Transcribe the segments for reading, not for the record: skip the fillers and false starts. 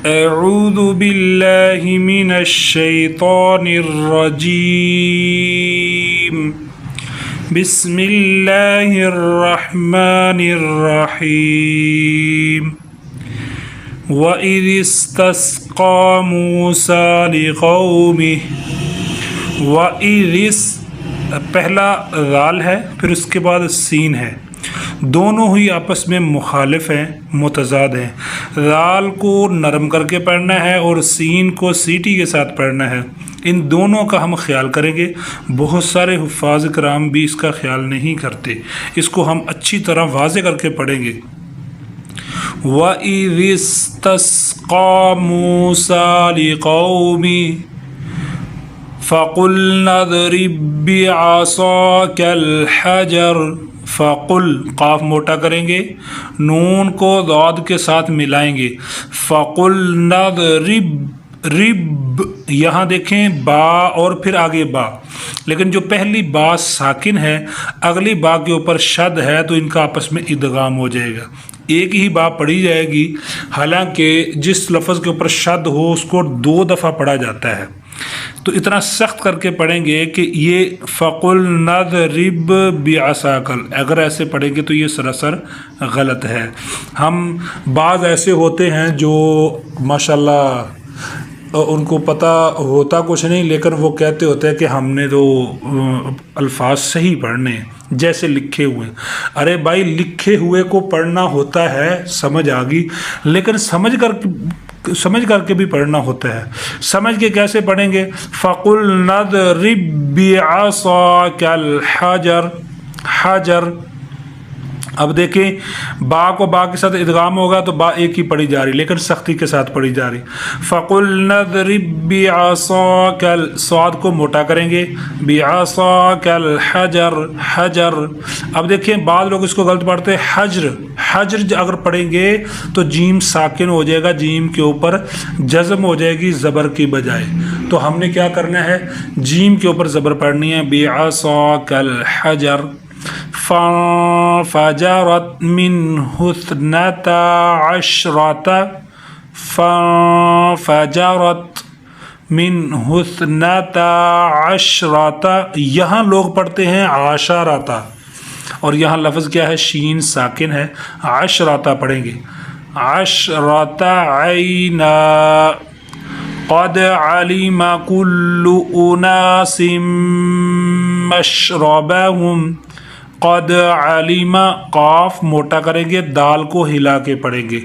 اعوذ باللہ من الشیطان الرجیم بسم اللہ الرحمن الرحیم وَإِذِ اسْتَسْقَى مُوسَى لِقَوْمِهِ وَإِذِ پہلا ذال ہے، پھر اس کے بعد سین ہے، دونوں ہی آپس میں مخالف ہیں، متضاد ہیں۔ ذال کو نرم کر کے پڑھنا ہے اور سین کو سیٹی کے ساتھ پڑھنا ہے۔ ان دونوں کا ہم خیال کریں گے۔ بہت سارے حفاظ کرام بھی اس کا خیال نہیں کرتے، اس کو ہم اچھی طرح واضح کر کے پڑھیں گے۔ وَإِذِ اسْتَسْقَى مُوسَى لِقَوْمِهِ فَقُلْنَا اضْرِب بِّعَصَاكَ الْحَجَرَ فَقُل قاف موٹا کریں گے، نون کو ضاد کے ساتھ ملائیں گے۔ فَقُلْنَا اضْرِب رب، یہاں دیکھیں با اور پھر آگے با، لیکن جو پہلی با ساکن ہے اگلی با کے اوپر شد ہے تو ان کا آپس میں ادغام ہو جائے گا، ایک ہی با پڑھی جائے گی، حالانکہ جس لفظ کے اوپر شد ہو اس کو 2 دفعہ پڑھا جاتا ہے۔ تو اتنا سخت کر کے پڑھیں گے کہ یہ فَقُلْنَا اضْرِب بِعَصَاكَ، اگر ایسے پڑھیں گے تو یہ سراسر غلط ہے۔ ہم بعض ایسے ہوتے ہیں جو ماشاءاللہ ان کو پتہ ہوتا کچھ نہیں، لیکن وہ کہتے ہوتے ہیں کہ ہم نے تو الفاظ صحیح پڑھنے ہیں جیسے لکھے ہوئے ہیں۔ ارے بھائی، لکھے ہوئے کو پڑھنا ہوتا ہے، سمجھ آ گئی، لیکن سمجھ کر کے بھی پڑھنا ہوتا ہے۔ سمجھ کے کیسے پڑھیں گے؟ فَقُلْنَا اضْرِب بِّعَصَاكَ الْحَجَرَ حجر، اب دیکھیں با کو با کے ساتھ ادغام ہوگا تو با ایک ہی پڑھی جا رہی، لیکن سختی کے ساتھ پڑھی جا رہی۔ فَقُلْنَا اضْرِب بِّعَصَاكَ، صاد کو موٹا کریں گے، بِعَصَاكَ الْحَجَرَ حجر۔ اب دیکھیں بعض لوگ اس کو غلط پڑھتے ہیں، حجر اگر پڑھیں گے تو جیم ساکن ہو جائے گا، جیم کے اوپر جزم ہو جائے گی زبر کی بجائے، تو ہم نے کیا کرنا ہے، جیم کے اوپر زبر پڑھنی ہے، بِعَصَاكَ الْحَجَرَ فَانْفَجَرَتْ مِنْهُ اثْنَتَا عَشْرَةَ، یہاں لوگ پڑھتے ہیں عَشَرَةَ، اور یہاں لفظ کیا ہے، شین ساکن ہے، عَشْرَةَ پڑھیں گے، عَشْرَةَ عَيْنًا قَدْ عَلِمَ كُلُّ أُنَاسٍ مَّشْرَبَهُمْ، قد علیم، قاف موٹا کریں گے، دال کو ہلا کے پڑھیں گے،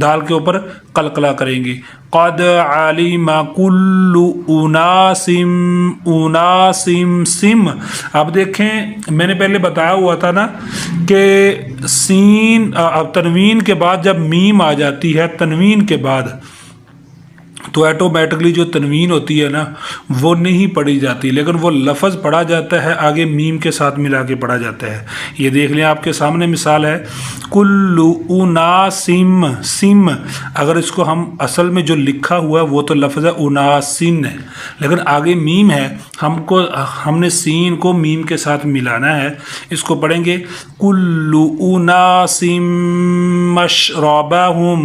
دال کے اوپر قلقلہ کریں گے، قد علیم کل اناس سم۔ اب دیکھیں میں نے پہلے بتایا ہوا تھا نا کہ سین اب تنوین کے بعد جب میم آ جاتی ہے، تنوین کے بعد تو ایٹومیٹکلی جو تنوین ہوتی ہے نا وہ نہیں پڑھی جاتی، لیکن وہ لفظ پڑھا جاتا ہے، آگے میم کے ساتھ ملا کے پڑھا جاتا ہے۔ یہ دیکھ لیں آپ کے سامنے مثال ہے، کل اناسم، سم اگر اس کو ہم اصل میں جو لکھا ہوا ہے وہ تو لفظ ہے اناسن ہے، لیکن آگے میم ہے، ہم نے سین کو میم کے ساتھ ملانا ہے، اس کو پڑھیں گے کل اناسم مشربہم۔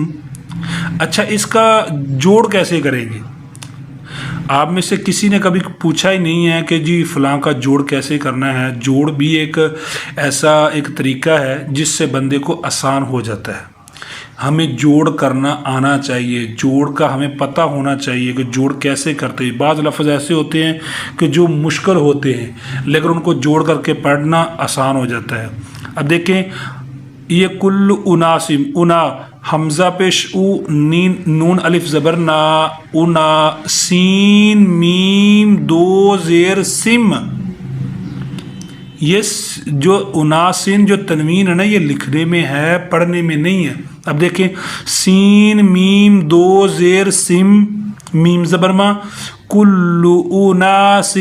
اچھا، اس کا جوڑ کیسے کریں گے؟ آپ میں سے کسی نے کبھی پوچھا ہی نہیں ہے کہ جی فلاں کا جوڑ کیسے کرنا ہے۔ جوڑ بھی ایک ایسا طریقہ ہے جس سے بندے کو آسان ہو جاتا ہے۔ ہمیں جوڑ کرنا آنا چاہیے، جوڑ کا ہمیں پتہ ہونا چاہیے کہ جوڑ کیسے کرتے ہیں۔ بعض لفظ ایسے ہوتے ہیں کہ جو مشکل ہوتے ہیں لیکن ان کو جوڑ کر کے پڑھنا آسان ہو جاتا ہے۔ اب دیکھیں یہ کل اناسم، انا حمزہ پیش او، نون الف زبر نا، انا سین میم 2 زیر سم، یہ جو اناسن جو تنوین ہے نا یہ لکھنے میں ہے، پڑھنے میں نہیں ہے۔ اب دیکھیں سین میم 2 زیر سم، میم زبر ما، کل اناس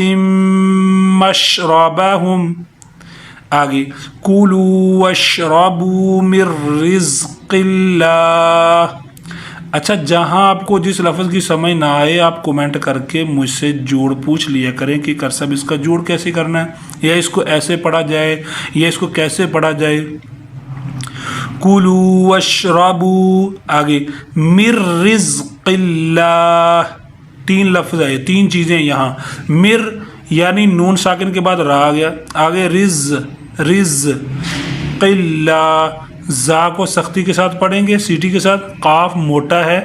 مشربہم، آگے کُلُوا واشربوا من رزق اللہ۔ اچھا، جہاں آپ کو جس لفظ کی سمجھ نہ آئے آپ کومنٹ کر کے مجھ سے جوڑ پوچھ لیا کریں کہ کر صاحب اس کا جوڑ کیسے کرنا ہے، یا اس کو ایسے پڑھا جائے یا اس کو کیسے پڑھا جائے۔ کُلُوا واشربوا، آگے من رزق قلہ، تین لفظ ہے، تین چیزیں یہاں. مر یعنی نون ساکن کے بعد را آ گیا، آگے رز، رز، قلہ، زا کو سختی کے ساتھ پڑھیں گے سیٹی کے ساتھ، قاف موٹا ہے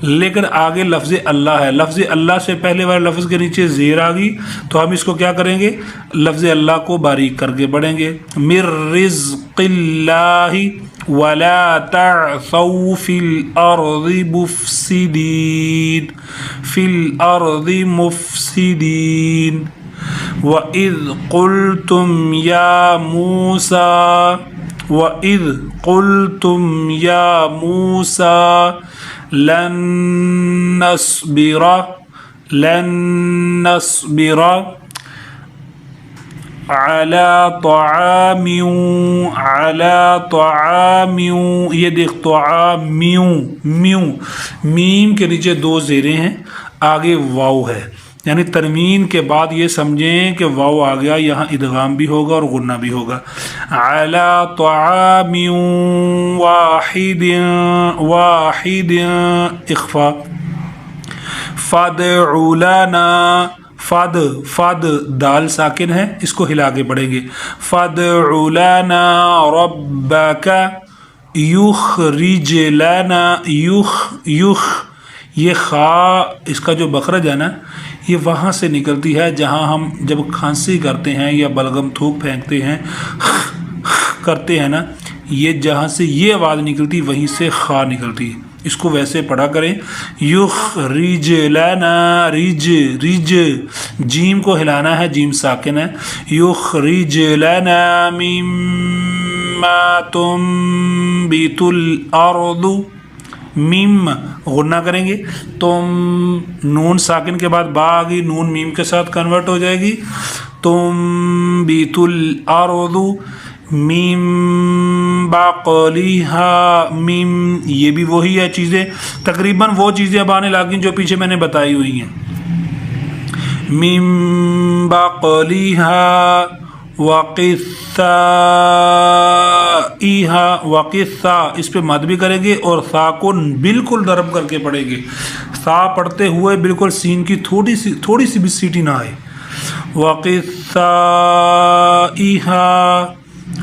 لیکن آگے لفظ اللہ ہے، لفظ اللہ سے پہلے والے لفظ کے نیچے زیر آ گئی تو ہم اس کو کیا کریں گے، لفظ اللہ کو باریک کر کے پڑھیں گے. من رزق اللہ ولا تعثوا فی الارض مفسدین، فی الارض مفسدین. وَإِذْ قُلْتُمْ يَا مُوسَى، وَإِذْ قُلْتُمْ يَا مُوسَى لَن نَّصْبِرَ عَلَى طَعَامٍ، عَلَى طَعَامٍ، یہ دیکھ طعام، میوں، میم کے نیچے دو زیریں ہیں، آگے واو ہے، یعنی ترمیم کے بعد یہ سمجھیں کہ واو آ گیا، یہاں ادغام بھی ہوگا اور غنہ بھی ہوگا. عَلَى طَعَامٍ واحد اخفا. فَادْعُ لَنَا، فد دال ساکن ہے، اس کو ہلا کے پڑھیں گے. فَادْعُ لَنَا رَبَّكَ يُخْرِجْ لَنَا، یخ، یہ خا اس کا جو مخرج ہے نا یہ وہاں سے نکلتی ہے جہاں ہم جب کھانسی کرتے ہیں یا بلغم تھوک پھینکتے ہیں کرتے ہیں نا، یہ جہاں سے یہ آواز نکلتی وہیں سے خا نکلتی ہے، اس کو ویسے پڑھا کریں. یخرج لنا، رج، جیم کو ہلانا ہے، جیم ساکن ہے. یخرج لنا مما تنبت الارض، میم غنہ کریں گے، تم نون ساکن کے بعد با آ گئی، نون میم کے ساتھ کنورٹ ہو جائے گی. تنبت الارض میم باقلیہا، میم یہ بھی وہی ہے چیزیں، تقریباً وہ چیزیں اب آنے لگیں جو پیچھے میں نے بتائی ہوئی ہیں. میم باقلیہا وقصہ، اس پہ مد بھی کریں گے اور سا کو بالکل نرم کر کے پڑھیں گے، سا پڑھتے ہوئے بالکل سین کی تھوڑی سی بھی سیٹی نہ آئے. وقصہ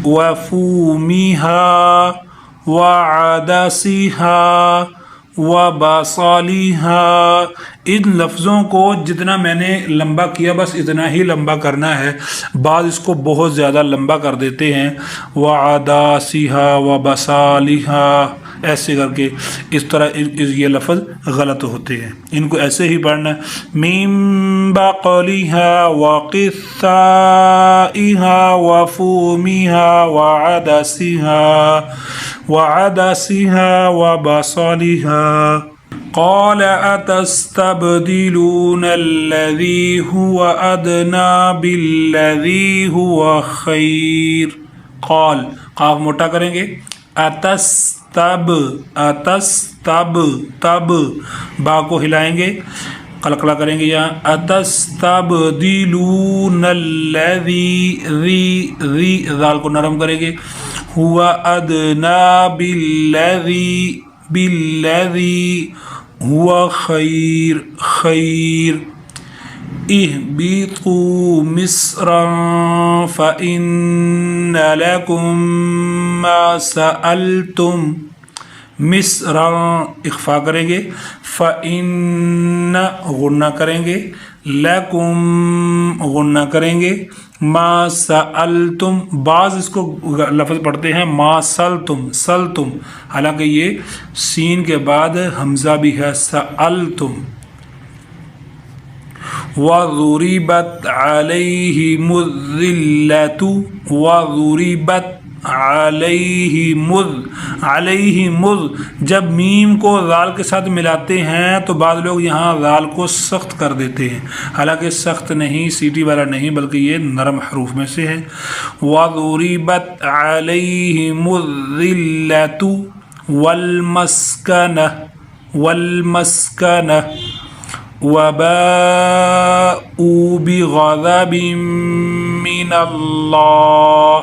وفومہا وعدسہا وبصلہا، ان لفظوں کو جتنا میں نے لمبا کیا بس اتنا ہی لمبا کرنا ہے، بعض اس کو بہت زیادہ لمبا کر دیتے ہیں. وعدسہا وبصلہا ایسے کر کے، اس طرح یہ لفظ غلط ہوتے ہیں، ان کو ایسے ہی پڑھنا ہے. من بقلہا وقثائہا وفومہا وعدسہا وبصلہا. قال اتستبدلون الذی هو ادنی بالذی هو خیر. قال قاف موٹا کریں گے، تب با کو ہلائیں گے، قلقلہ کریں گے یہاں. اتستبدلون الذی، ذی ذال کو نرم کریں گے. ہوا ادنا بالذی ہوا خیر. اہبطوا مصرا فإن لکم ما سألتم، مصرا اخفا کریں گے، فإن غنہ کریں گے، لکم غنہ کریں گے، ما سألتم، بعض اس کو لفظ پڑھتے ہیں ما سلتم، حالانکہ یہ سین کے بعد حمزہ بھی ہے، سألتم. وَضُرِبَتْ عَلَيْهِمُ الذِّلَّةُ، وَضُرِبَتْ علیہم، جب میم کو ذال کے ساتھ ملاتے ہیں تو بعض لوگ یہاں ذال کو سخت کر دیتے ہیں، حالانکہ سخت نہیں، سیٹی والا نہیں، بلکہ یہ نرم حروف میں سے ہے. وَضُرِبَتْ عَلَيْهِمُ الذِّلَّةُ وَالْمَسْكَنَةُ وَبَاءُوا بِغَضَبٍ مِّنَ اللَّهِ،